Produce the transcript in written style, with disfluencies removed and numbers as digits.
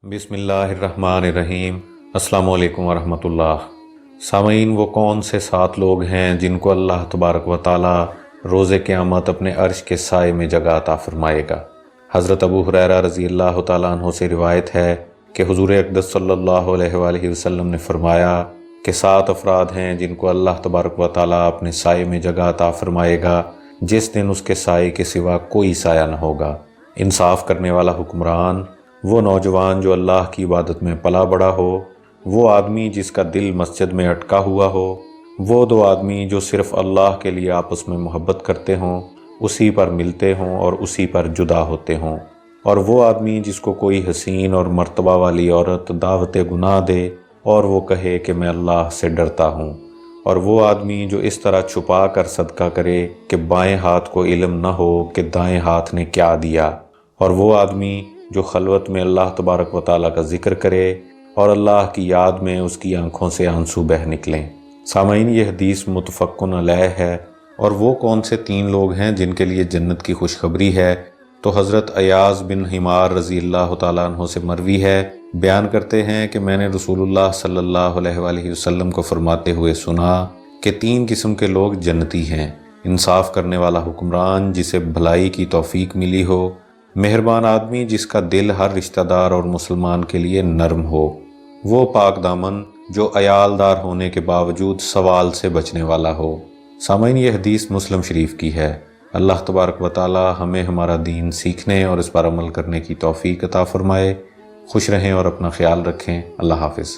بسم اللہ الرحمن الرحیم۔ السلام علیکم ورحمۃ اللہ۔ سامعین، وہ کون سے 7 لوگ ہیں جن کو اللہ تبارک و تعالی روز قیامت اپنے عرش کے سائے میں جگہ عطا فرمائے گا؟ حضرت ابو ہریرہ رضی اللہ تعالیٰ عنہ سے روایت ہے کہ حضور اقدس صلی اللہ علیہ وآلہ وسلم نے فرمایا کہ 7 افراد ہیں جن کو اللہ تبارک و تعالیٰ اپنے سائے میں جگہ عطا فرمائے گا جس دن اس کے سائے کے سوا کوئی سایہ نہ ہوگا۔ انصاف کرنے والا حکمران، وہ نوجوان جو اللہ کی عبادت میں پلا بڑا ہو، وہ آدمی جس کا دل مسجد میں اٹکا ہوا ہو، وہ 2 آدمی جو صرف اللہ کے لیے آپس میں محبت کرتے ہوں، اسی پر ملتے ہوں اور اسی پر جدا ہوتے ہوں، اور وہ آدمی جس کو کوئی حسین اور مرتبہ والی عورت دعوت گناہ دے اور وہ کہے کہ میں اللہ سے ڈرتا ہوں، اور وہ آدمی جو اس طرح چھپا کر صدقہ کرے کہ بائیں ہاتھ کو علم نہ ہو کہ دائیں ہاتھ نے کیا دیا، اور وہ آدمی جو خلوت میں اللہ تبارک و تعالیٰ کا ذکر کرے اور اللہ کی یاد میں اس کی آنکھوں سے آنسو بہہ نکلیں۔ سامعین، یہ حدیث متفقن علیہ ہے۔ اور وہ کون سے 3 لوگ ہیں جن کے لیے جنت کی خوشخبری ہے؟ تو حضرت ایاز بن حمار رضی اللہ تعالیٰ عنہ سے مروی ہے، بیان کرتے ہیں کہ میں نے رسول اللہ صلی اللہ علیہ وآلہ وسلم کو فرماتے ہوئے سنا کہ 3 قسم کے لوگ جنتی ہیں: انصاف کرنے والا حکمران جسے بھلائی کی توفیق ملی ہو، مہربان آدمی جس کا دل ہر رشتہ دار اور مسلمان کے لیے نرم ہو، وہ پاک دامن جو عیالدار ہونے کے باوجود سوال سے بچنے والا ہو۔ سامعین، یہ حدیث مسلم شریف کی ہے۔ اللہ تبارک و تعالی ہمیں ہمارا دین سیکھنے اور اس پر عمل کرنے کی توفیق عطا فرمائے۔ خوش رہیں اور اپنا خیال رکھیں۔ اللہ حافظ۔